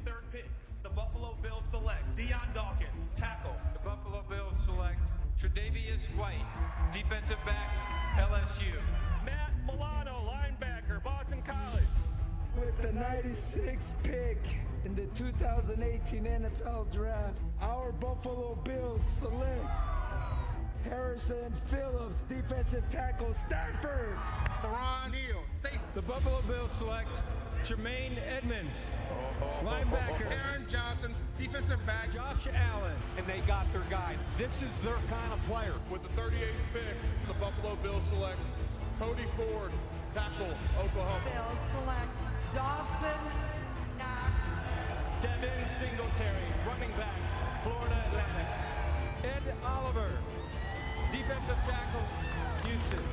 33rd pick, the Buffalo Bills select Deion Dawkins, tackle. The Buffalo Bills select Tre'Davious White, defensive back, LSU. Matt Milano, linebacker, Boston College. With the 96th pick in the 2018 NFL Draft, our Buffalo Bills select Harrison Phillips, defensive tackle, Stanford. Saron Hill, safety. The Buffalo Bills select Jermaine Edmonds, linebacker. Aaron Johnson, defensive back. Josh Allen. And they got their guy. This is their kind of player. With the 38th pick, the Buffalo Bills select Cody Ford, tackle, Oklahoma. Bills select Dawson Knox. Devin Singletary, running back, Florida Atlantic. Ed Oliver, defensive tackle, Houston.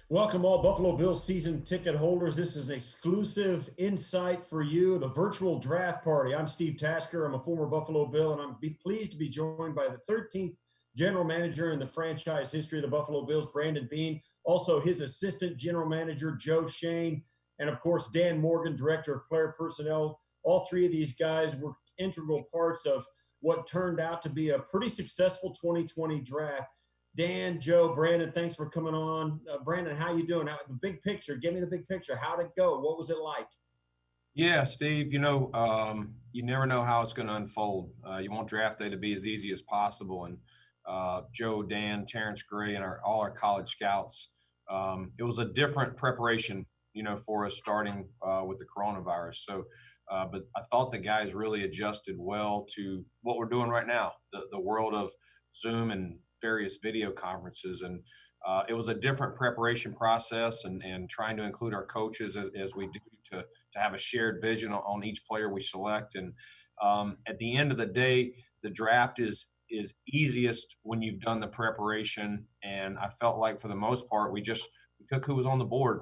Welcome all Buffalo Bills season ticket holders. This is an exclusive insight for you, the virtual draft party. I'm Steve Tasker. I'm a former Buffalo Bill, and I'm pleased to be joined by the 13th general manager in the franchise history of the Buffalo Bills, Brandon Beane, also his assistant general manager, Joe Schoen, and of course, Dan Morgan, director of player personnel. All three of these guys were integral parts of what turned out to be a pretty successful 2020 draft. Dan, Joe, Brandon, thanks for coming on. Brandon, how you doing? The big picture, give me the big picture. How'd it go? What was it like? Yeah, Steve, you never know how it's going to unfold. You want draft day to be as easy as possible. And Joe, Dan, Terrence Gray, and all our college scouts, it was a different preparation, for us starting with the coronavirus. So, but I thought the guys really adjusted well to what we're doing right now, the world of Zoom and various video conferences. And it was a different preparation process and trying to include our coaches as we do to have a shared vision on each player we select. And at the end of the day, the draft is easiest when you've done the preparation. And I felt like for the most part, we took who was on the board.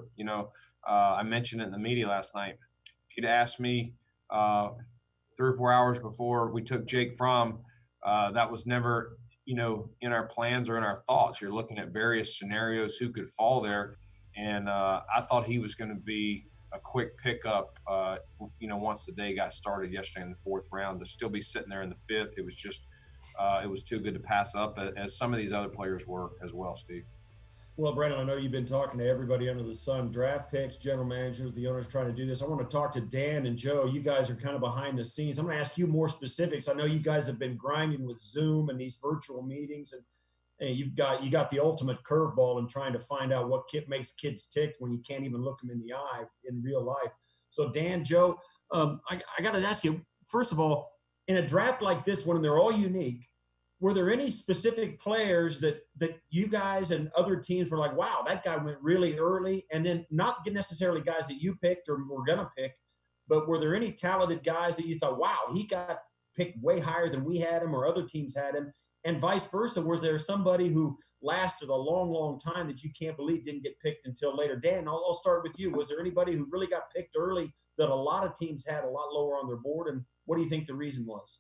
I mentioned it in the media last night. If you'd asked me 3 or 4 hours before we took Jake Fromm, that was never in our plans or in our thoughts. You're looking at various scenarios who could fall there. And I thought he was going to be a quick pickup, once the day got started yesterday in the 4th round. To still be sitting there in the 5th, it was just, it was too good to pass up, as some of these other players were as well, Steve. Well, Brandon, I know you've been talking to everybody under the sun, draft picks, general managers, the owners trying to do this. I want to talk to Dan and Joe. You guys are kind of behind the scenes. I'm going to ask you more specifics. I know you guys have been grinding with Zoom and these virtual meetings, and you got the ultimate curveball in trying to find out what makes kids tick when you can't even look them in the eye in real life. So Dan, Joe, I got to ask you, first of all, in a draft like this one, and they're all unique, were there any specific players that you guys and other teams were like, wow, that guy went really early? And then not necessarily guys that you picked or were going to pick, but were there any talented guys that you thought, wow, he got picked way higher than we had him or other teams had him? And vice versa, was there somebody who lasted a long, long time that you can't believe didn't get picked until later? Dan, I'll start with you. Was there anybody who really got picked early that a lot of teams had a lot lower on their board? And what do you think the reason was?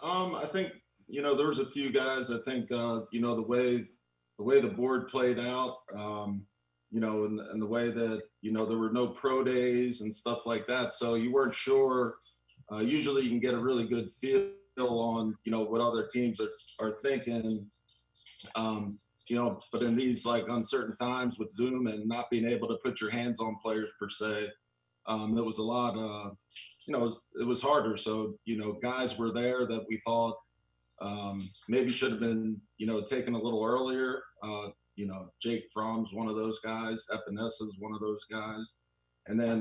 I think – there was a few guys. I think the way the board played out, and the way that there were no pro days and stuff like that. So you weren't sure. Usually you can get a really good feel on what other teams are thinking. But in these uncertain times with Zoom and not being able to put your hands on players per se, there was a lot. It was harder. So guys were there that we thought. Maybe should have been, taken a little earlier. Jake Fromm's one of those guys. Epenesa's one of those guys. And then,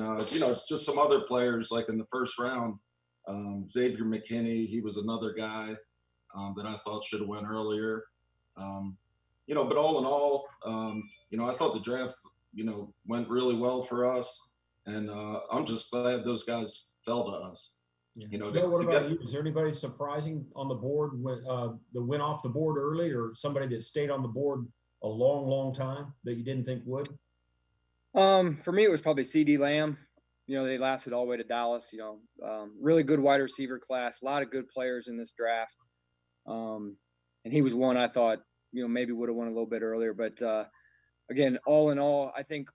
just some other players like in the 1st round. Xavier McKinney, he was another guy that I thought should have went earlier. But all in all, I thought the draft, went really well for us. And I'm just glad those guys fell to us. Yeah. Joe, what about you? Is there anybody surprising on the board that went off the board early, or somebody that stayed on the board a long, long time that you didn't think would? For me, it was probably CD Lamb. They lasted all the way to Dallas. Really good wide receiver class, a lot of good players in this draft. And he was one I thought, maybe would have won a little bit earlier. But again, all in all, I think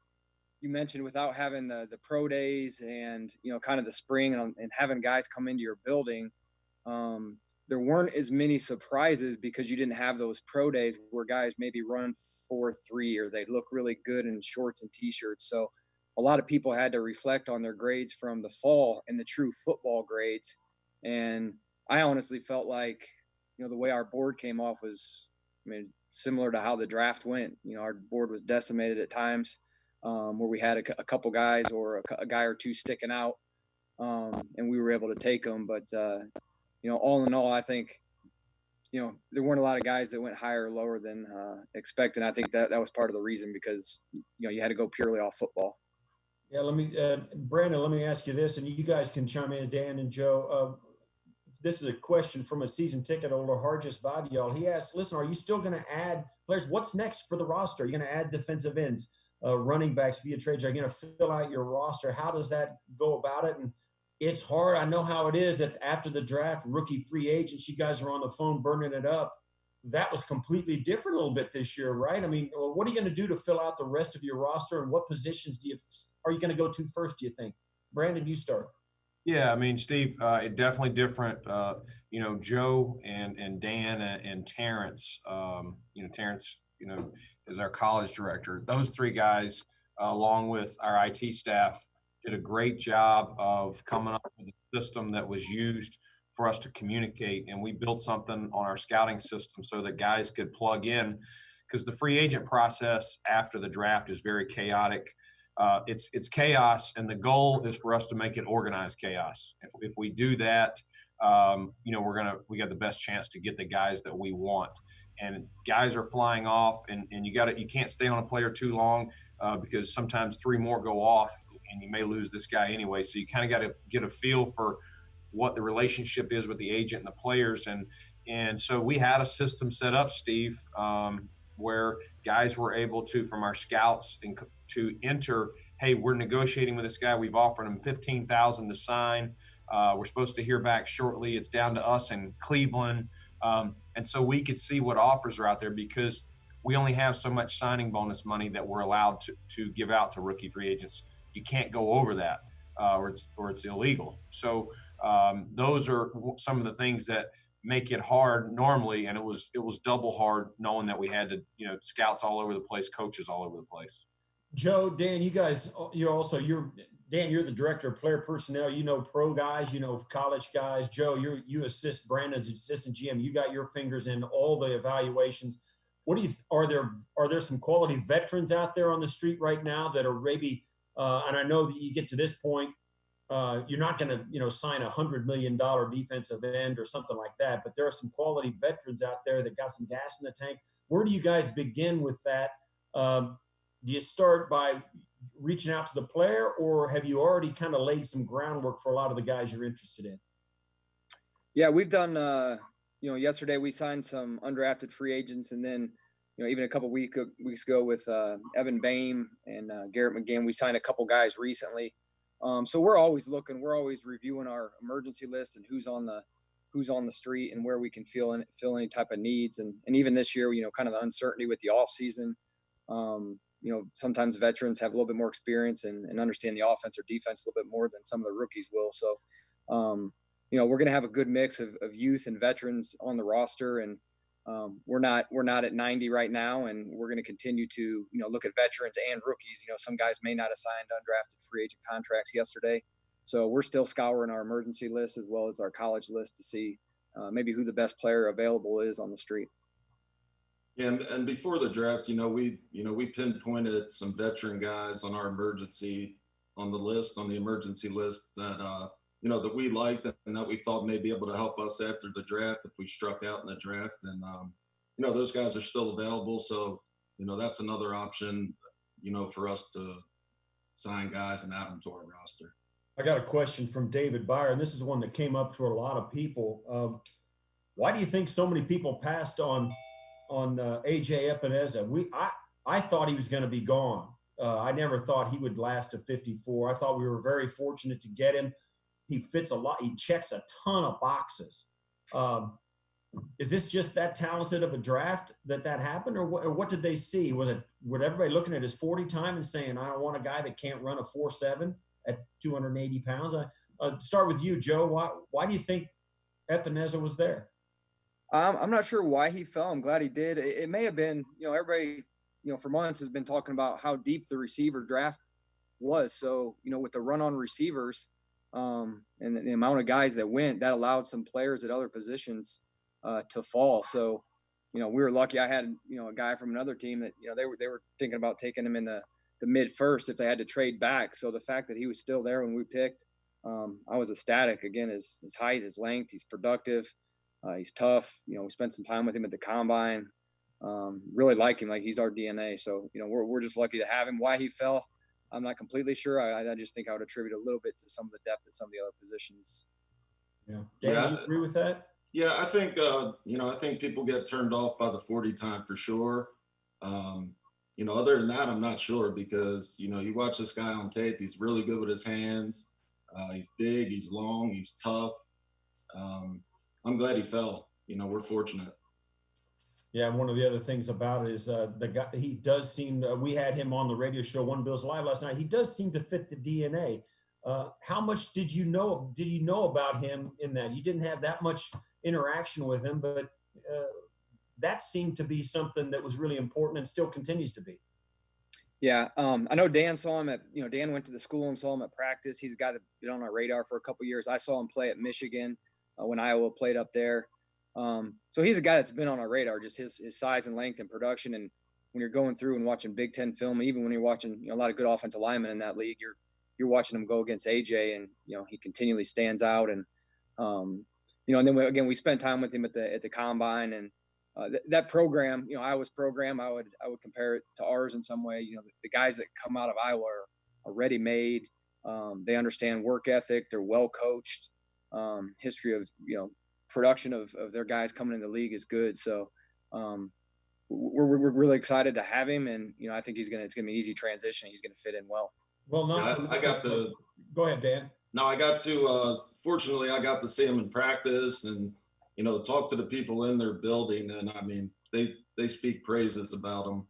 you mentioned without having the pro days and, kind of the spring and having guys come into your building, there weren't as many surprises because you didn't have those pro days where guys maybe run 4.3 or they look really good in shorts and t-shirts. So a lot of people had to reflect on their grades from the fall and the true football grades. And I honestly felt like, the way our board came off was, similar to how the draft went. Our board was decimated at times, where we had a couple guys or a guy or two sticking out, and we were able to take them. But, all in all, I think, there weren't a lot of guys that went higher or lower than expected. I think that was part of the reason because, you had to go purely off football. Yeah, Brandon, let me ask you this, and you guys can chime in, Dan and Joe. This is a question from a season ticket holder, Harjus Badial. He asked, listen, are you still going to add players? What's next for the roster? Are you going to add defensive ends, running backs via trades? Are you going to fill out your roster? How does that go about it? And it's hard. I know how it is that after the draft, rookie free agents, you guys are on the phone burning it up. That was completely different a little bit this year, right? What are you going to do to fill out the rest of your roster, and what positions are you going to go to first, do you think? Brandon, you start. Yeah, Steve, it definitely different. Joe and Dan and Terrence. Terrence, is our college director. Those three guys, along with our IT staff, did a great job of coming up with a system that was used for us to communicate. And we built something on our scouting system so that guys could plug in, because the free agent process after the draft is very chaotic. It's chaos, and the goal is for us to make it organized chaos. If we do that, we got the best chance to get the guys that we want. And guys are flying off, and you can't stay on a player too long because sometimes three more go off, and you may lose this guy anyway. So you kind of got to get a feel for what the relationship is with the agent and the players, and so we had a system set up, Steve, where guys were able to, from our scouts, to enter, hey, we're negotiating with this guy. We've offered him $15,000 to sign. We're supposed to hear back shortly. It's down to us in Cleveland. And so we could see what offers are out there, because we only have so much signing bonus money that we're allowed to give out to rookie free agents. You can't go over that, or it's illegal. So those are some of the things that make it hard normally, and it was double hard knowing that we had to, scouts all over the place, coaches all over the place. Joe, Dan, you guys, you're the director of player personnel. Pro guys, college guys. Joe, you assist Brandon as assistant GM. You got your fingers in all the evaluations. Are there some quality veterans out there on the street right now that are maybe, and I know that you get to this point, you're not going to, sign $100 million defensive end or something like that, but there are some quality veterans out there that got some gas in the tank. Where do you guys begin with that? Do you start by reaching out to the player, or have you already kind of laid some groundwork for a lot of the guys you're interested in? Yeah, we've done, yesterday we signed some undrafted free agents, and then, even a couple weeks ago with Evan Beane and Garrett McGinn, we signed a couple guys recently. So we're always looking, we're always reviewing our emergency list and who's on the street and where we can fill any type of needs. And even this year, kind of the uncertainty with the off season, sometimes veterans have a little bit more experience and understand the offense or defense a little bit more than some of the rookies will. So, we're going to have a good mix of youth and veterans on the roster. And we're not at 90 right now, and we're going to continue to, look at veterans and rookies. Some guys may not have signed undrafted free agent contracts yesterday. So we're still scouring our emergency list as well as our college list to see maybe who the best player available is on the street. Yeah, and before the draft, we pinpointed some veteran guys on our emergency list that that we liked and that we thought may be able to help us after the draft if we struck out in the draft. And those guys are still available, so that's another option for us to sign guys and add them to our roster. I got a question from David Byer, and this is one that came up for a lot of people. Why do you think so many people passed on AJ Epenesa? I thought he was going to be gone. I never thought he would last to 54. I thought we were very fortunate to get him. He fits a lot. He checks a ton of boxes. is this just that talented of a draft that happened, or what did they see? Was everybody looking at his 40 time and saying, I don't want a guy that can't run a 4.7 at 280 pounds? Start with you, Joe. Why do you think Epenesa was there? I'm not sure why he fell. I'm glad he did. It may have been, everybody, for months has been talking about how deep the receiver draft was. So, with the run on receivers and the amount of guys that went, that allowed some players at other positions to fall. So, we were lucky. I had, a guy from another team that, they were thinking about taking him in the mid first if they had to trade back. So the fact that he was still there when we picked, I was ecstatic. Again, his height, his length, he's productive. He's tough. We spent some time with him at the combine. Really like him. Like, he's our DNA. So, we're just lucky to have him. Why he fell, I'm not completely sure. I just think I would attribute a little bit to some of the depth at some of the other positions. Yeah. Dan, do you agree with that? Yeah, I think, I think people get turned off by the 40 time for sure. Other than that, I'm not sure because, you watch this guy on tape, he's really good with his hands. He's big, he's long, he's tough. I'm glad he fell. We're fortunate. Yeah, one of the other things about it is the guy. He does seem. We had him on the radio show One Bills Live last night. He does seem to fit the DNA. How much did you know? Did you know about him in that? You didn't have that much interaction with him, but that seemed to be something that was really important and still continues to be. Yeah, I know Dan saw him at. Dan went to the school and saw him at practice. He's a guy that's been on our radar for a couple of years. I saw him play at Michigan when Iowa played up there. So he's a guy that's been on our radar, just his size and length and production. And when you're going through and watching Big Ten film, even when you're watching a lot of good offensive linemen in that league, you're watching him go against AJ, and he continually stands out. And and then we spent time with him at the combine, and that program, Iowa's program, I would compare it to ours in some way. The guys that come out of Iowa are ready made. They understand work ethic. They're well coached. History of production of their guys coming in the league is good. So we're really excited to have him, and I think it's gonna be an easy transition. He's gonna fit in well. Well, go ahead, Dan. No, I got to fortunately I got to see him in practice and talk to the people in their building, and I mean they speak praises about him.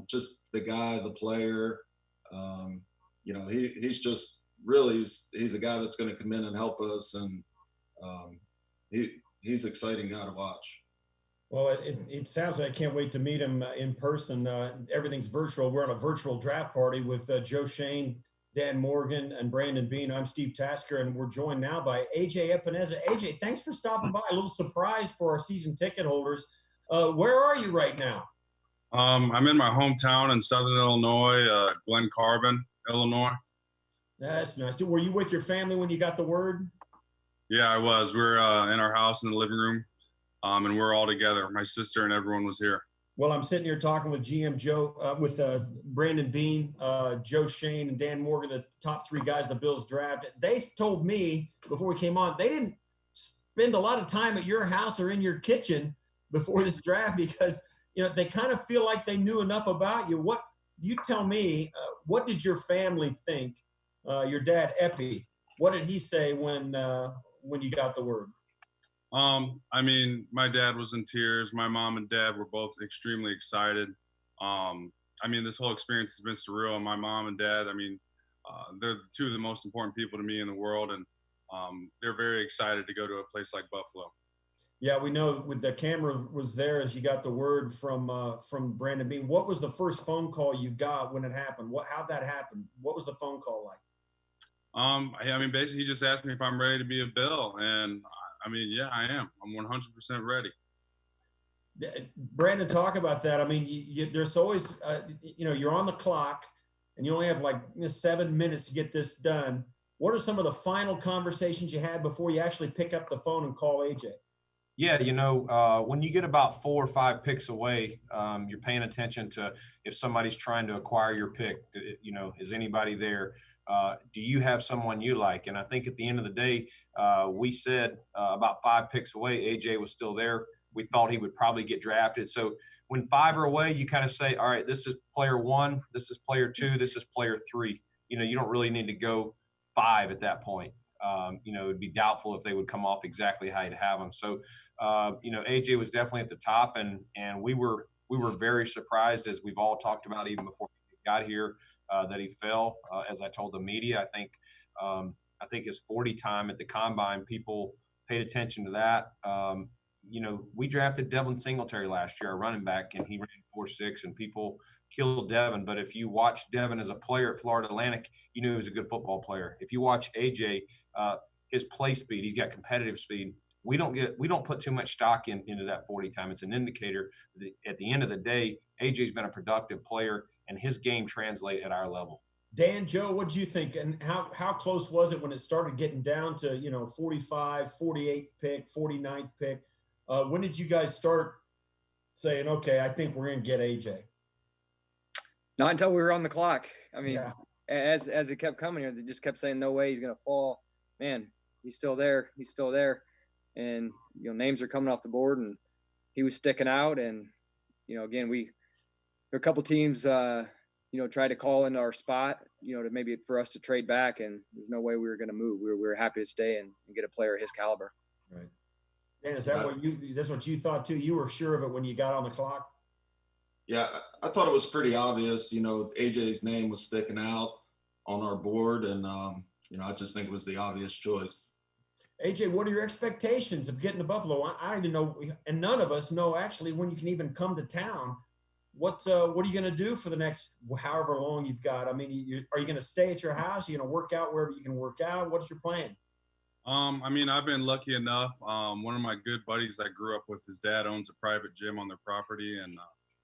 Just the guy, the player. He's just really he's a guy that's going to come in and help us, and he's an exciting guy to watch. Well, it sounds like I can't wait to meet him in person. Everything's virtual. We're on a virtual draft party with Joe Schoen, Dan Morgan, and Brandon Beane. I'm Steve Tasker, and we're joined now by AJ Epenesa. AJ, thanks for stopping by. A little surprise for our season ticket holders. Where are you right now? I'm in my hometown in Southern Illinois, Glen Carbon, Illinois. That's nice. Were you with your family when you got the word? Yeah, I was. We're in our house in the living room, and we're all together. My sister and everyone was here. Well, I'm sitting here talking with GM Joe, with Brandon Beane, Joe Schoen, and Dan Morgan, the top three guys the Bills drafted. They told me before we came on, they didn't spend a lot of time at your house or in your kitchen before this draft because, they kind of feel like they knew enough about you. What you tell me, what did your family think? Your dad, Epi, what did he say when you got the word? I mean, my dad was in tears. My mom and dad were both extremely excited. This whole experience has been surreal. My mom and dad, they're two of the most important people to me in the world, and they're very excited to go to a place like Buffalo. Yeah, we know with the camera was there as you got the word from Brandon Beane. What was the first phone call you got when it happened? How'd that happen? What was the phone call like? Basically he just asked me if I'm ready to be a Bill, and yeah, I am. I'm 100% ready. Brandon, talk about that. There's always, you're on the clock and you only have 7 minutes to get this done. What are some of the final conversations you had before you actually pick up the phone and call AJ? Yeah, when you get about 4 or 5 picks away, you're paying attention to if somebody's trying to acquire your pick. Is anybody there? Do you have someone you like? And I think at the end of the day, we said about 5 picks away, AJ was still there. We thought he would probably get drafted. So when 5 are away, you kind of say, all right, this is player 1, this is player 2, this is player 3. You don't really need to go 5 at that point. it'd be doubtful if they would come off exactly how you'd have them. So, AJ was definitely at the top, and we were very surprised, as we've all talked about even before he got here, that he fell. As I told the media, I think his 40 time at the combine, people paid attention to that. We drafted Devin Singletary last year, our running back, and he ran 4.6, and people killed Devin. But if you watch Devin as a player at Florida Atlantic, you knew he was a good football player. If you watch AJ, his play speed, he's got competitive speed. We don't put too much stock into that 40 time. It's an indicator that at the end of the day, AJ's been a productive player, and his game translate at our level. Dan, Joe, what did you think? And how close was it when it started getting down to, 45, 48th pick, 49th pick? When did you guys start saying, okay, I think we're going to get AJ? Not until we were on the clock. I mean, as it kept coming here, they just kept saying, no way he's going to fall. Man, he's still there. He's still there. And, names are coming off the board, and he was sticking out. And, again, there were a couple teams, tried to call into our spot, to maybe for us to trade back, and there's no way we were going to move. We were happy to stay and get a player of his caliber. Right. Dan, is that that's what you thought too? You were sure of it when you got on the clock? Yeah, I thought it was pretty obvious. AJ's name was sticking out on our board, and I just think it was the obvious choice. AJ, what are your expectations of getting to Buffalo? I don't even know, and none of us know actually when you can even come to town. What are you going to do for the next however long you've got? I mean, are you going to stay at your house? Are you going to work out wherever you can work out? What's your plan? I've been lucky enough. One of my good buddies I grew up with, his dad owns a private gym on their property, and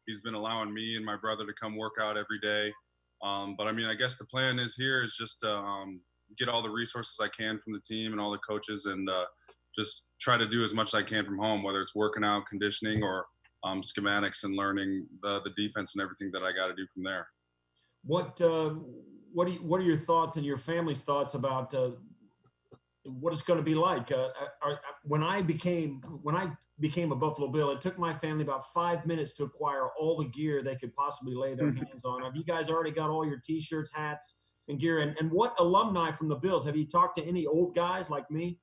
he's been allowing me and my brother to come work out every day. But I guess the plan is just to get all the resources I can from the team and all the coaches, and just try to do as much as I can from home, whether it's working out, conditioning, or schematics and learning the defense and everything that I got to do from there. What are your thoughts and your family's thoughts about what it's going to be like? When I became a Buffalo Bill, it took my family about 5 minutes to acquire all the gear they could possibly lay their hands on. Have you guys already got all your T-shirts, hats, and gear? And what alumni from the Bills? Have you talked to any old guys like me?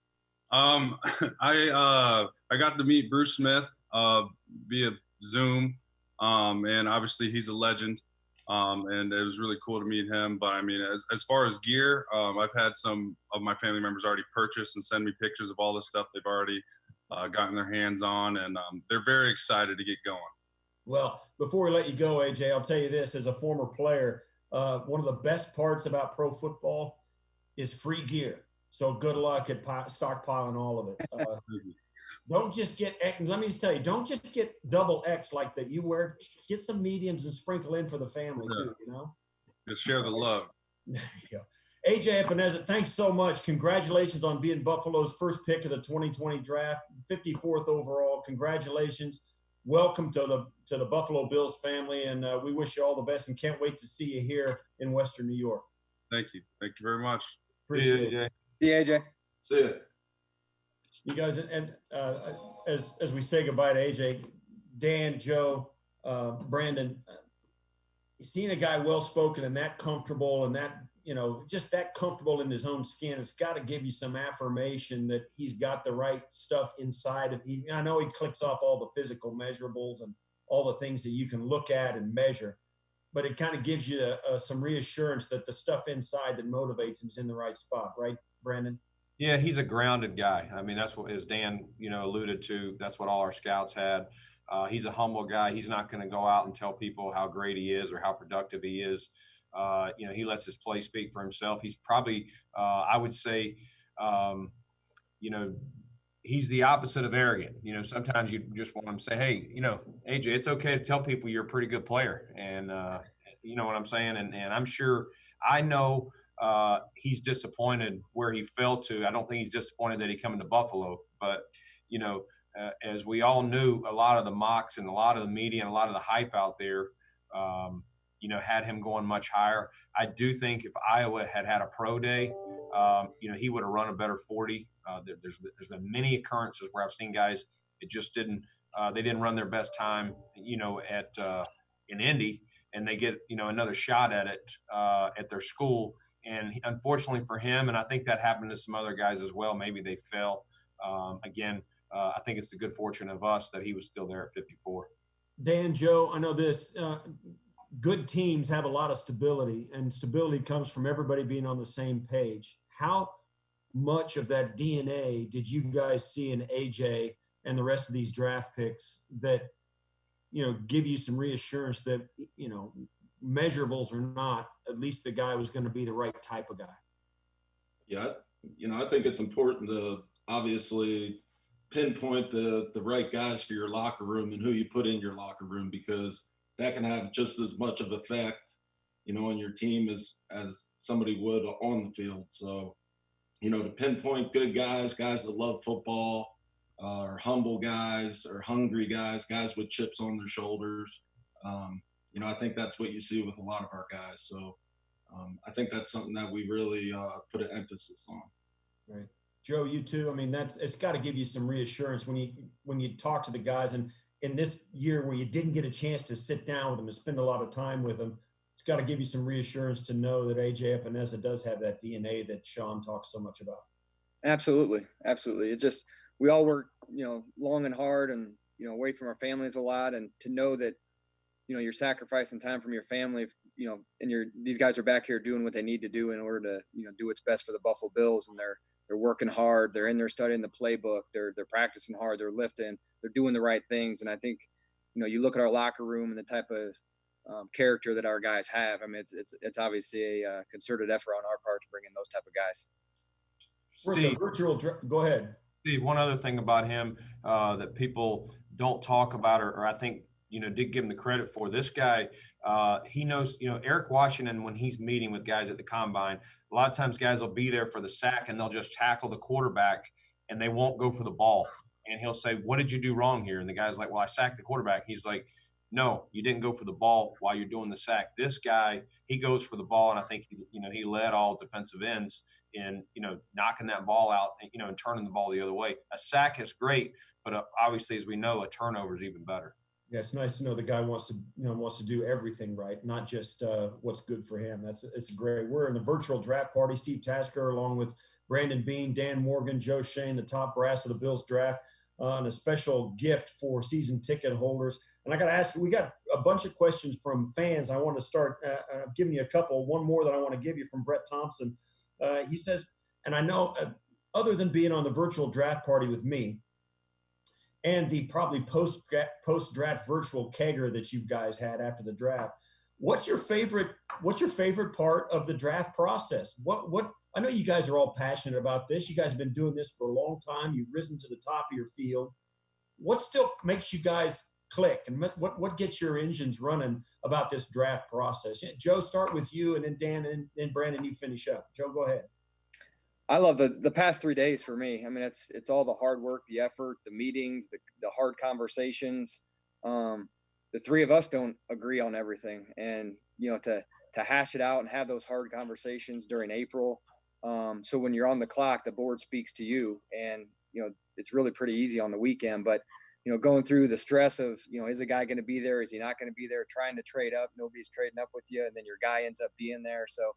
I got to meet Bruce Smith via Zoom, and obviously he's a legend. And it was really cool to meet him. But as far as gear, I've had some of my family members already purchase and send me pictures of all the stuff they've already gotten their hands on, and they're very excited to get going. Well, before we let you go, AJ, I'll tell you this: as a former player, one of the best parts about pro football is free gear. So good luck at stockpiling all of it. Don't just get, let me just tell you, don't just get double X like that you wear. Get some mediums and sprinkle in for the family too, Just share the love. There you go. AJ Epenesa, thanks so much. Congratulations on being Buffalo's first pick of the 2020 draft, 54th overall. Congratulations. Welcome to the Buffalo Bills family, and we wish you all the best and can't wait to see you here in Western New York. Thank you. Thank you very much. Appreciate it. See you, AJ. See ya. You guys, and as we say goodbye to AJ, Dan, Joe, Brandon, seeing a guy well-spoken and that comfortable and that, just that comfortable in his own skin, it's got to give you some affirmation that he's got the right stuff inside of him. I know he clicks off all the physical measurables and all the things that you can look at and measure, but it kind of gives you some reassurance that the stuff inside that motivates him is in the right spot, right, Brandon? Yeah, he's a grounded guy. That's what, as Dan, alluded to, that's what all our scouts had. He's a humble guy. He's not going to go out and tell people how great he is or how productive he is. He lets his play speak for himself. He's probably, I would say, he's the opposite of arrogant. Sometimes you just want him to say, hey, AJ, it's okay to tell people you're a pretty good player. And, you know what I'm saying? And I'm sure, I know he's disappointed where he fell to. I don't think he's disappointed that he come into Buffalo, but, as we all knew, a lot of the mocks and a lot of the media and a lot of the hype out there, had him going much higher. I do think if Iowa had a pro day, he would have run a better 40. There's been many occurrences where I've seen guys, it just didn't, they didn't run their best time, in Indy, and they get, another shot at it at their school, unfortunately for him, and I think that happened to some other guys as well, maybe they fell. I think it's the good fortune of us that he was still there at 54. Dan, Joe, I know this. Good teams have a lot of stability, and stability comes from everybody being on the same page. How much of that DNA did you guys see in AJ and the rest of these draft picks that, give you some reassurance that, measurables or not, at least the guy was going to be the right type of guy? Yeah, I think it's important to obviously pinpoint the right guys for your locker room and who you put in your locker room, because that can have just as much of effect, on your team as somebody would on the field. So, to pinpoint good guys that love football, or humble guys, or hungry guys with chips on their shoulders. I think that's what you see with a lot of our guys. So I think that's something that we really put an emphasis on. Right. Joe, you too. I mean, it's got to give you some reassurance when you talk to the guys, and in this year where you didn't get a chance to sit down with them and spend a lot of time with them, it's got to give you some reassurance to know that AJ Epenesa does have that DNA that Sean talks so much about. Absolutely. It just, we all work, long and hard, and, away from our families a lot, and to know that, you're sacrificing time from your family, and these guys are back here doing what they need to do in order to, do what's best for the Buffalo Bills. And they're working hard. They're in there studying the playbook. They're practicing hard. They're lifting. They're doing the right things. And I think, you look at our locker room and the type of character that our guys have. I mean, it's obviously a concerted effort on our part to bring in those type of guys. Steve, go ahead. Steve, one other thing about him that people don't talk about, or I think, did give him the credit for. This guy, he knows, Eric Washington, when he's meeting with guys at the combine, a lot of times guys will be there for the sack and they'll just tackle the quarterback and they won't go for the ball. And he'll say, "What did you do wrong here?" And the guy's like, "Well, I sacked the quarterback." He's like, "No, you didn't go for the ball while you're doing the sack." This guy, he goes for the ball. And I think, he led all defensive ends in, knocking that ball out, and turning the ball the other way. A sack is great, but obviously, as we know, a turnover is even better. Yeah, it's nice to know the guy wants to do everything right, not just what's good for him. It's great. We're in the virtual draft party. Steve Tasker, along with Brandon Beane, Dan Morgan, Joe Schoen, the top brass of the Bills draft, and a special gift for season ticket holders. And I got to ask you, we got a bunch of questions from fans. I want to start giving you a couple. One more that I want to give you from Brett Thompson. He says, and I know other than being on the virtual draft party with me, and the probably post-draft virtual kegger that you guys had after the draft, what's your favorite part of the draft process? What I know you guys are all passionate about this. You guys have been doing this for a long time. You've risen to the top of your field. What still makes you guys click, and what gets your engines running about this draft process? Joe, start with you, and then Dan and Brandon, you finish up. Joe, go ahead. I love the past 3 days for me. I mean, it's all the hard work, the effort, the meetings, the hard conversations. The three of us don't agree on everything, and to hash it out and have those hard conversations during April. So when you're on the clock, the board speaks to you, and it's really pretty easy on the weekend. But going through the stress of is the guy going to be there? Is he not going to be there? Trying to trade up, nobody's trading up with you, and then your guy ends up being there. So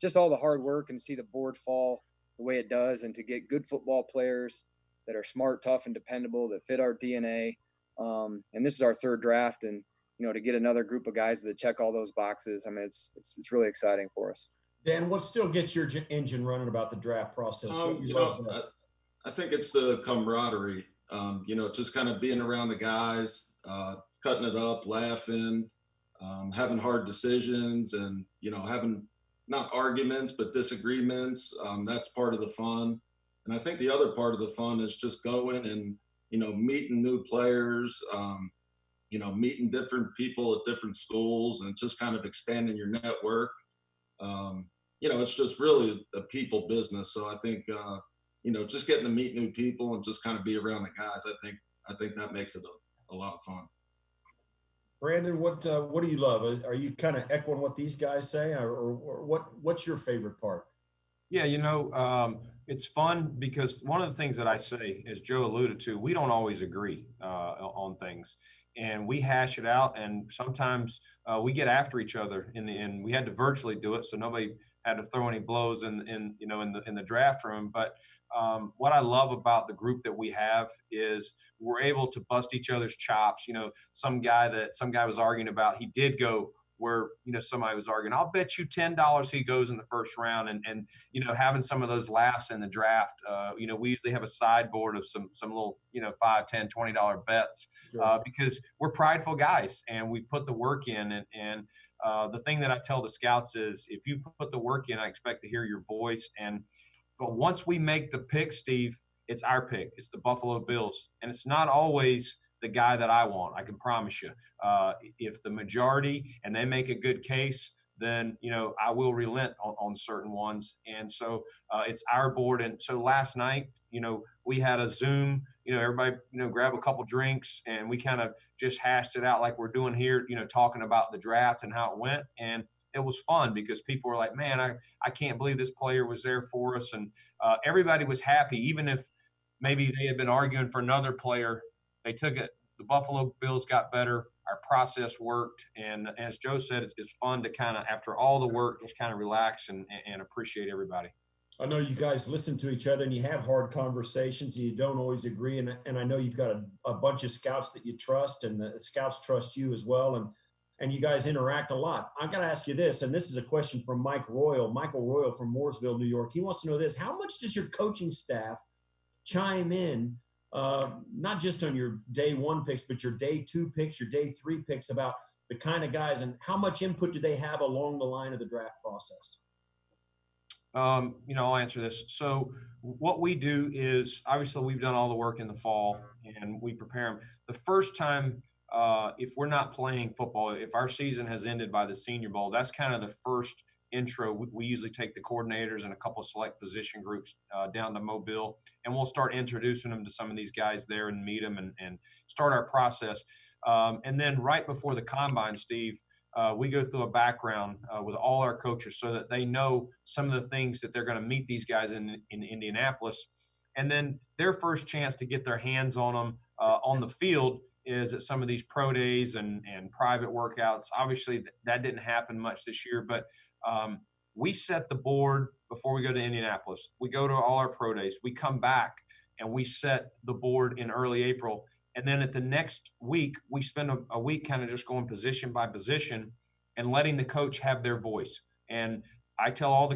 just all the hard work, and see the board fall the way it does, and to get good football players that are smart, tough, and dependable, that fit our DNA. And this is our third draft, and to get another group of guys that check all those boxes, I mean, it's really exciting for us. Dan, what still gets your engine running about the draft process? I think it's the camaraderie. Just kind of being around the guys, cutting it up, laughing, having hard decisions, and having not arguments, but disagreements. That's part of the fun. And I think the other part of the fun is just going and, meeting new players, meeting different people at different schools, and just kind of expanding your network. It's just really a people business. So I think, just getting to meet new people and just kind of be around the guys, I think that makes it a lot of fun. Brandon, what do you love? Are you kind of echoing what these guys say, or what's your favorite part? Yeah, it's fun because one of the things that I say, as Joe alluded to, we don't always agree on things, and we hash it out. And sometimes we get after each other in the end. We had to virtually do it, so nobody had to throw any blows in the draft room. But what I love about the group that we have is we're able to bust each other's chops. Some guy was arguing about, he did go where, somebody was arguing, I'll bet you $10 he goes in the first round, and having some of those laughs in the draft. We usually have a sideboard of some little, $5, $10, $20 bets, because we're prideful guys and we've put the work in. And the thing that I tell the scouts is, if you put the work in, I expect to hear your voice. But once we make the pick, Steve, it's our pick. It's the Buffalo Bills. And it's not always the guy that I want, I can promise you. If the majority and they make a good case, then, I will relent on certain ones. And so it's our board. And so last night, we had a Zoom, everybody, grab a couple drinks, and we kind of just hashed it out like we're doing here, talking about the draft and how it went. And it was fun because people were like, man, I can't believe this player was there for us. And everybody was happy, even if maybe they had been arguing for another player. They took it. The Buffalo Bills got better. Our process worked. And as Joe said, it's fun to kind of, after all the work, just kind of relax and appreciate everybody. I know you guys listen to each other and you have hard conversations and you don't always agree. And I know you've got a bunch of scouts that you trust, and the scouts trust you as well. And you guys interact a lot. I've got to ask you this, and this is a question from Michael Royal from Mooresville, New York. He wants to know this: how much does your coaching staff chime in, not just on your day 1 picks, but your day 2 picks, your day 3 picks, about the kind of guys, and how much input do they have along the line of the draft process? I'll answer this. So what we do is, obviously we've done all the work in the fall and we prepare them. The first time, if we're not playing football, if our season has ended by the Senior Bowl, that's kind of the first intro. We usually take the coordinators and a couple of select position groups down to Mobile, and we'll start introducing them to some of these guys there and meet them and start our process. And then right before the combine, Steve, we go through a background with all our coaches so that they know some of the things that they're going to meet these guys in Indianapolis. And then their first chance to get their hands on them on the field is at some of these pro days and private workouts. Obviously, that didn't happen much this year, but we set the board before we go to Indianapolis. We go to all our pro days. We come back and we set the board in early April. And then at the next week, we spend a week kind of just going position by position and letting the coach have their voice. And I tell all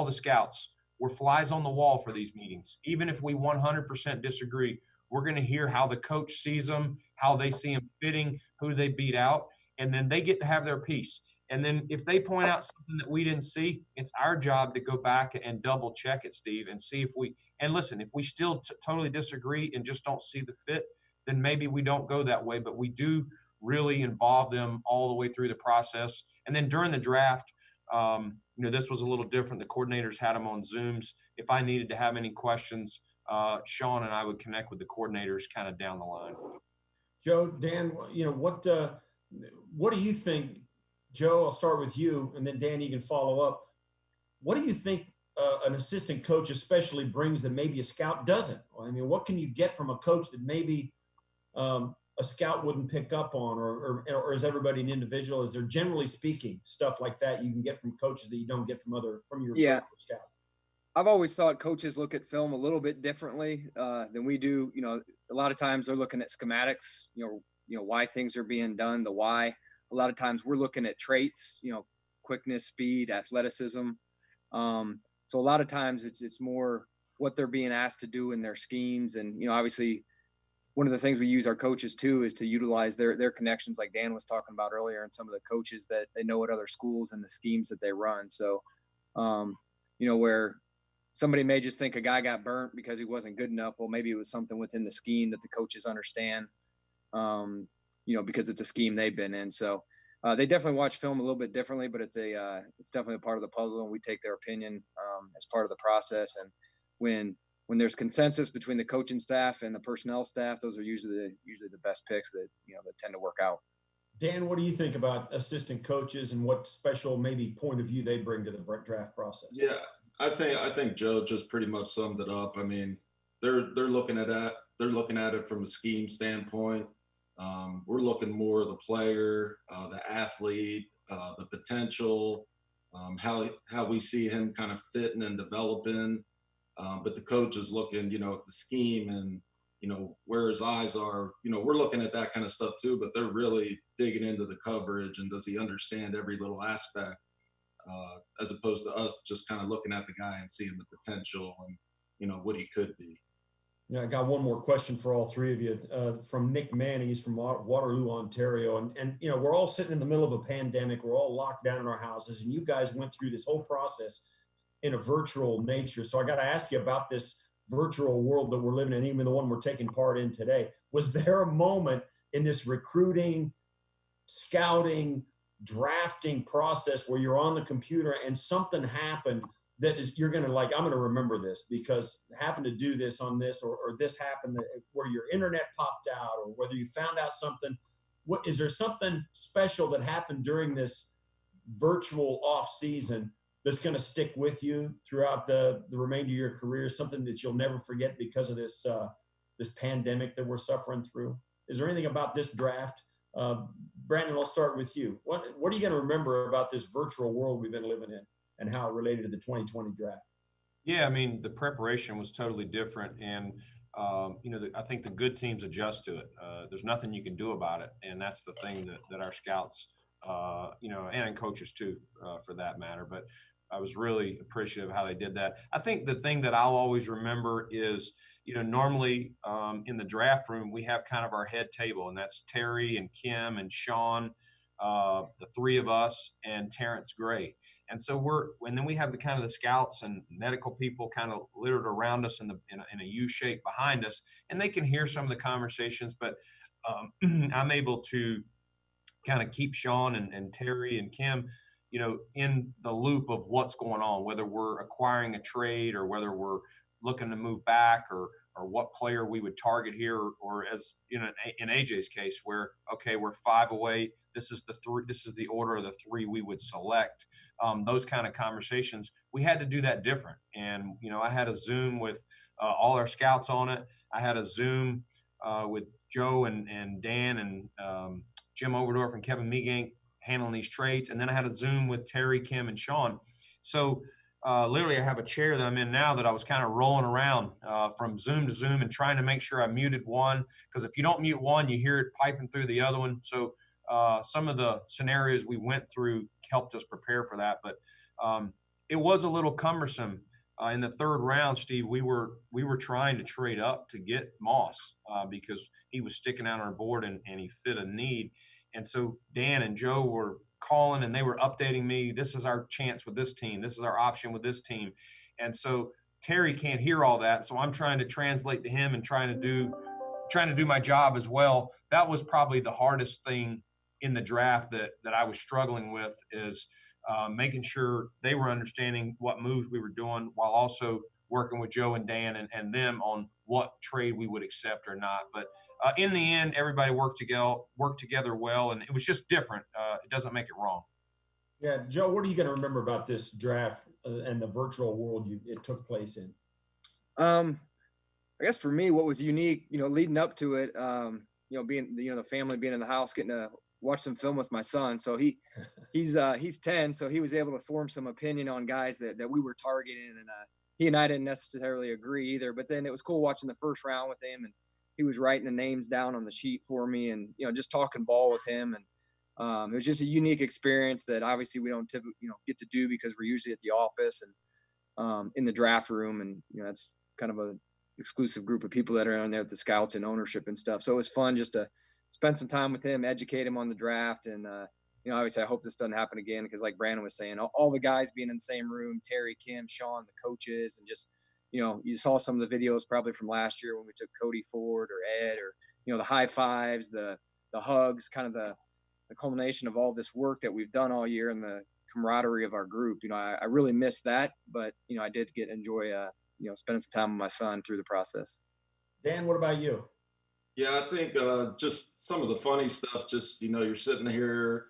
the scouts, we're flies on the wall for these meetings. Even if we 100% disagree, we're going to hear how the coach sees them, how they see them fitting, who they beat out, and then they get to have their piece. And then if they point out something that we didn't see, it's our job to go back and double check it, Steve, and see if if we still totally disagree and just don't see the fit, then maybe we don't go that way. But we do really involve them all the way through the process. And then during the draft, this was a little different. The coordinators had them on Zooms. If I needed to have any questions, Sean and I would connect with the coordinators kind of down the line. Joe, Dan, what do you think? Joe, I'll start with you, and then Dan, you can follow up. What do you think an assistant coach especially brings that maybe a scout doesn't? I mean, what can you get from a coach that maybe a scout wouldn't pick up on, or is everybody an individual? Is there, generally speaking, stuff like that you can get from coaches that you don't get from your scouts? I've always thought coaches look at film a little bit differently than we do. A lot of times they're looking at schematics, why things are being done, the why. A lot of times we're looking at traits, quickness, speed, athleticism. So a lot of times it's more what they're being asked to do in their schemes. And, obviously one of the things we use our coaches too is to utilize their connections, like Dan was talking about earlier, and some of the coaches that they know at other schools and the schemes that they run. So, where somebody may just think a guy got burnt because he wasn't good enough. Well, maybe it was something within the scheme that the coaches understand. Because it's a scheme they've been in. So they definitely watch film a little bit differently, but it's definitely a part of the puzzle, and we take their opinion as part of the process. And when there's consensus between the coaching staff and the personnel staff, those are usually the best picks that tend to work out. Dan, what do you think about assistant coaches and what special maybe point of view they bring to the draft process? Yeah, I think Joe just pretty much summed it up. I mean, they're looking at it from a scheme standpoint. We're looking more at the player, the athlete, the potential, how we see him kind of fitting and developing. But the coach is looking, you know, at the scheme and, you know, where his eyes are. You know, we're looking at that kind of stuff too, but they're really digging into the coverage and does he understand every little aspect, as opposed to us just kind of looking at the guy and seeing the potential and, you know, what he could be. Yeah, I got one more question for all three of you from Nick Manning. He's from Waterloo, Ontario. And, you know, we're all sitting in the middle of a pandemic. We're all locked down in our houses. And you guys went through this whole process in a virtual nature. So I got to ask you about this virtual world that we're living in, even the one we're taking part in today. Was there a moment in this recruiting, scouting, drafting process where you're on the computer and something happened that is, you're going to like, I'm going to remember this because having to do this on this, or this happened where your internet popped out, or whether you found out something? What is there something special that happened during this virtual off season that's going to stick with you throughout the remainder of your career? Something that you'll never forget because of this this pandemic that we're suffering through? Is there anything about this draft? Brandon, I'll start with you. What are you going to remember about this virtual world we've been living in, and how it related to the 2020 draft? Yeah, I mean, the preparation was totally different. And, you know, I think the good teams adjust to it. There's nothing you can do about it. And that's the thing that our scouts, you know, and coaches too, for that matter. But I was really appreciative of how they did that. I think the thing that I'll always remember is, you know, normally in the draft room, we have kind of our head table, and that's Terry and Kim and Sean, the three of us, and Terrence Gray. And so and then we have the kind of the scouts and medical people kind of littered around us in a U shape behind us, and they can hear some of the conversations. But I'm able to kind of keep Sean and Terry and Kim, you know, in the loop of what's going on, whether we're acquiring a trade or whether we're looking to move back, or what player we would target here, or as you know, in AJ's case, where, okay, we're 5 away. This is the order of the 3 we would select. Those kind of conversations, we had to do that different. And, you know, I had a Zoom with all our scouts on it. I had a Zoom with Joe and Dan and Jim Overdorf and Kevin Meegank handling these trades. And then I had a Zoom with Terry, Kim, and Sean. So literally I have a chair that I'm in now that I was kind of rolling around from Zoom to Zoom and trying to make sure I muted one, because if you don't mute one, you hear it piping through the other one. So some of the scenarios we went through helped us prepare for that. But it was a little cumbersome. In the 3rd round, Steve, we were trying to trade up to get Moss because he was sticking out on our board and he fit a need. And so Dan and Joe were calling and they were updating me. This is our chance with this team. This is our option with this team. And so Terry can't hear all that. So I'm trying to translate to him and trying to do my job as well. That was probably the hardest thing in the draft that I was struggling with, is making sure they were understanding what moves we were doing, while also working with Joe and Dan and them on what trade we would accept or not. But in the end, everybody worked together well, and it was just different. It doesn't make it wrong. Yeah, Joe, what are you going to remember about this draft and the virtual world it took place in? I guess for me, what was unique, you know, leading up to it, you know, being, you know, the family being in the house, getting to watch some film with my son. So he's 10, so he was able to form some opinion on guys that we were targeting, and he and I didn't necessarily agree either. But then it was cool watching the 1st round with him, and he was writing the names down on the sheet for me, and, you know, just talking ball with him. And it was just a unique experience that obviously we don't typically, you know, get to do, because we're usually at the office and in the draft room, and, you know, it's kind of a exclusive group of people that are on there with the scouts and ownership and stuff. So it was fun just to spend some time with him, educate him on the draft. And, you know, obviously I hope this doesn't happen again, because like Brandon was saying, all the guys being in the same room, Terry, Kim, Sean, the coaches, and just, you know, you saw some of the videos probably from last year when we took Cody Ford or Ed, or, you know, the high fives, the hugs, kind of the culmination of all this work that we've done all year and the camaraderie of our group. You know, I really missed that, but, you know, I did enjoy, you know, spending some time with my son through the process. Dan, what about you? Yeah, I think just some of the funny stuff, just, you know, you're sitting here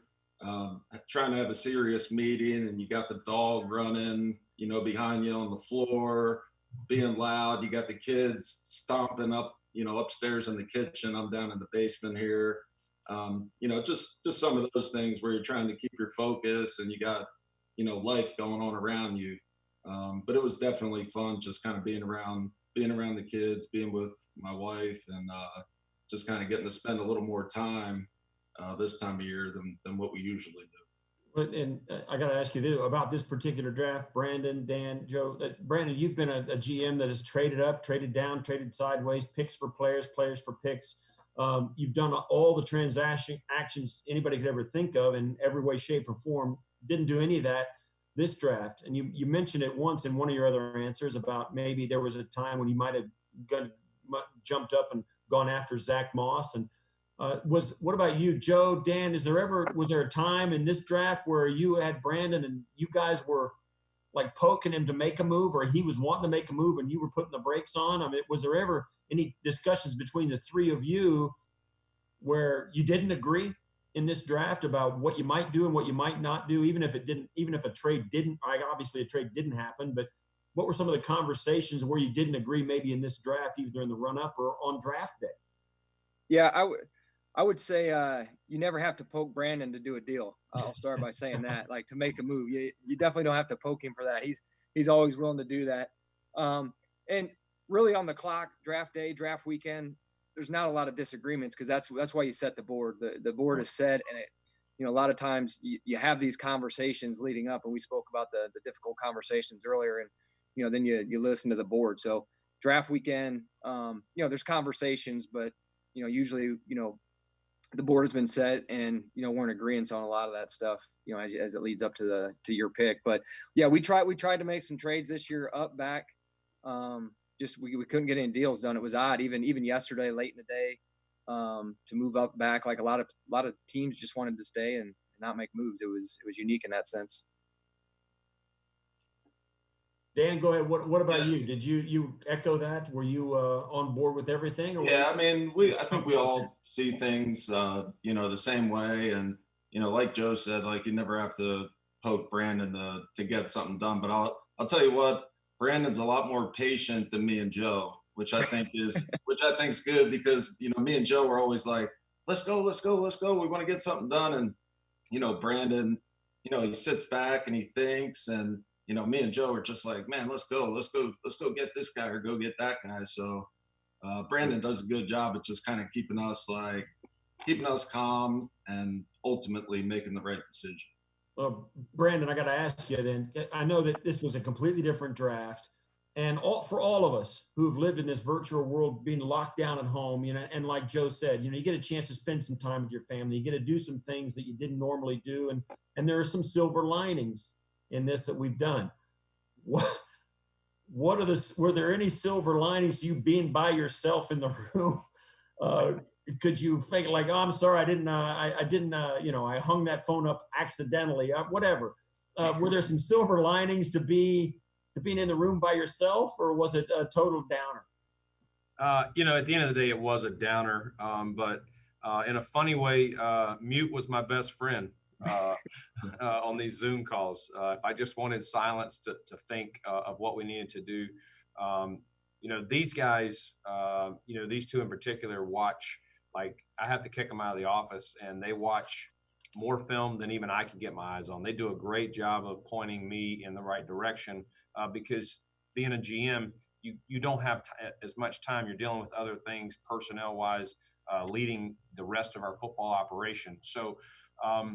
trying to have a serious meeting, and you got the dog running, you know, behind you on the floor, being loud. You got the kids stomping up, you know, upstairs in the kitchen. I'm down in the basement here. You know, just some of those things where you're trying to keep your focus, and you got, life going on around you. But it was definitely fun just kind of being around the kids, being with my wife, and just kind of getting to spend a little more time this time of year than what we usually do. And I got to ask you about this particular draft, Brandon, Dan, Joe. Brandon, you've been a GM that has traded up, traded down, traded sideways, picks for players, players for picks. You've done all the transaction actions anybody could ever think of in every way, shape, or form. Didn't do any of that this draft. And you mentioned it once in one of your other answers about maybe there was a time when you might have jumped up and gone after Zach Moss. And what about you, Joe, Dan? Was there a time in this draft where you had Brandon and you guys were like poking him to make a move, or he was wanting to make a move and you were putting the brakes on? I mean, was there ever any discussions between the three of you where you didn't agree in this draft about what you might do and what you might not do, even if a trade didn't happen, but what were some of the conversations where you didn't agree maybe in this draft, either in the run up or on draft day? Yeah, I would say you never have to poke Brandon to do a deal. I'll start by saying that, like, to make a move, you definitely don't have to poke him for that. He's always willing to do that. And really on the clock, draft day, draft weekend, there's not a lot of disagreements because that's why you set the board. The board is set, and a lot of times you have these conversations leading up, and we spoke about the difficult conversations earlier, and then you listen to the board. So draft weekend, there's conversations, but usually the board has been set, and we're in agreement on a lot of that stuff as it leads up to your pick. But yeah, we tried to make some trades this year, up back. Just we couldn't get any deals done. It was odd, even yesterday late in the day, to move up back. Like a lot of teams just wanted to stay and not make moves. It was unique in that sense. Dan, go ahead. What about you? Did you echo that? Were you on board with everything? Or yeah, I mean, I think we all see things, the same way. And, like Joe said, like, you never have to poke Brandon to get something done. But I'll tell you what, Brandon's a lot more patient than me and Joe, which I think is good because, me and Joe were always like, let's go. We want to get something done. And, Brandon, he sits back and he thinks, and, me and Joe are just like, man, let's go get this guy or go get that guy. So Brandon does a good job at just kind of keeping us calm and ultimately making the right decision. Well, Brandon, I got to ask you then. I know that this was a completely different draft, and for all of us who've lived in this virtual world, being locked down at home, and like Joe said, you get a chance to spend some time with your family. You get to do some things that you didn't normally do, and there are some silver linings in this that we've done. Were there any silver linings to you being by yourself in the room? Could you fake like, oh, I'm sorry, I hung that phone up accidentally, whatever. Were there some silver linings to being in the room by yourself, or was it a total downer? At the end of the day, it was a downer. But in a funny way, mute was my best friend on these Zoom calls. If I just wanted silence to think of what we needed to do, these guys, these two in particular watch. Like, I have to kick them out of the office, and they watch more film than even I can get my eyes on. They do a great job of pointing me in the right direction because being a GM, you don't have as much time. You're dealing with other things personnel-wise, leading the rest of our football operation. So a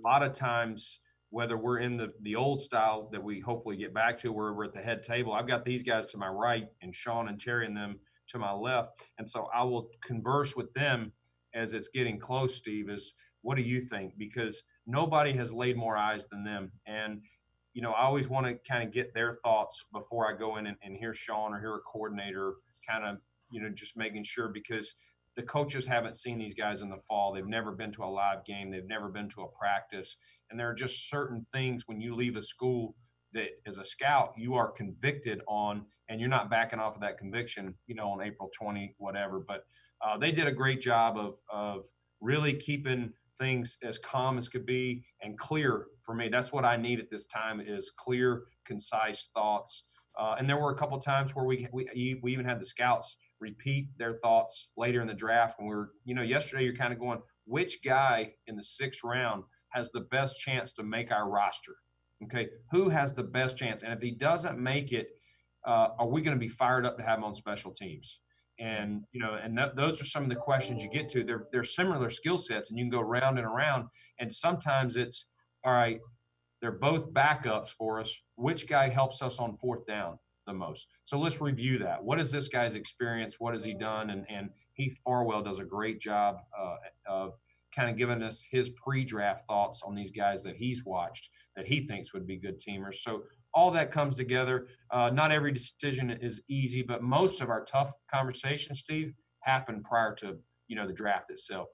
lot of times, whether we're in the old style that we hopefully get back to where we're at the head table, I've got these guys to my right and Sean and Terry and them to my left. And so I will converse with them as it's getting close, Steve, is what do you think? Because nobody has laid more eyes than them. And, I always want to kind of get their thoughts before I go in and hear Sean or hear a coordinator kind of, just making sure, because the coaches haven't seen these guys in the fall. They've never been to a live game. They've never been to a practice. And there are just certain things when you leave a school that as a scout, you are convicted on, and you're not backing off of that conviction, on April 20, whatever. But they did a great job of really keeping things as calm as could be and clear for me. That's what I need at this time, is clear, concise thoughts. And there were a couple of times where we even had the scouts repeat their thoughts later in the draft when we were, yesterday you're kind of going, which guy in the 6th round has the best chance to make our roster? Okay, who has the best chance? And if he doesn't make it, are we going to be fired up to have him on special teams? And those are some of the questions you get to. They're similar skill sets, and you can go round and around. And sometimes it's all right. They're both backups for us. Which guy helps us on fourth down the most? So let's review that. What is this guy's experience? What has he done? And Heath Farwell does a great job of kind of giving us his pre-draft thoughts on these guys that he's watched that he thinks would be good teamers. So all that comes together. Not every decision is easy, but most of our tough conversations, Steve, happen prior to, the draft itself.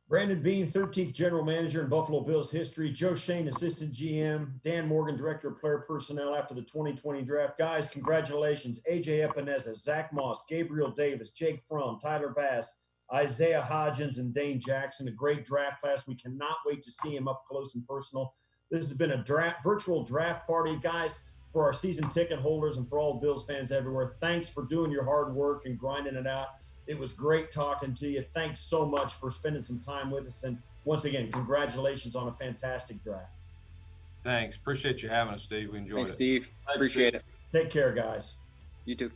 Brandon Beane, 13th general manager in Buffalo Bills history. Joe Schoen, assistant GM. Dan Morgan, director of player personnel after the 2020 draft. Guys, congratulations. AJ Epenesa, Zach Moss, Gabriel Davis, Jake Fromm, Tyler Bass, Isaiah Hodgins, and Dane Jackson. A great draft class. We cannot wait to see him up close and personal. This has been a virtual draft party. Guys, for our season ticket holders and for all Bills fans everywhere, thanks for doing your hard work and grinding it out. It was great talking to you. Thanks so much for spending some time with us. And once again, congratulations on a fantastic draft. Thanks. Appreciate you having us, Steve. We enjoyed it. Thanks, Steve. Appreciate it. Take care, guys. You too.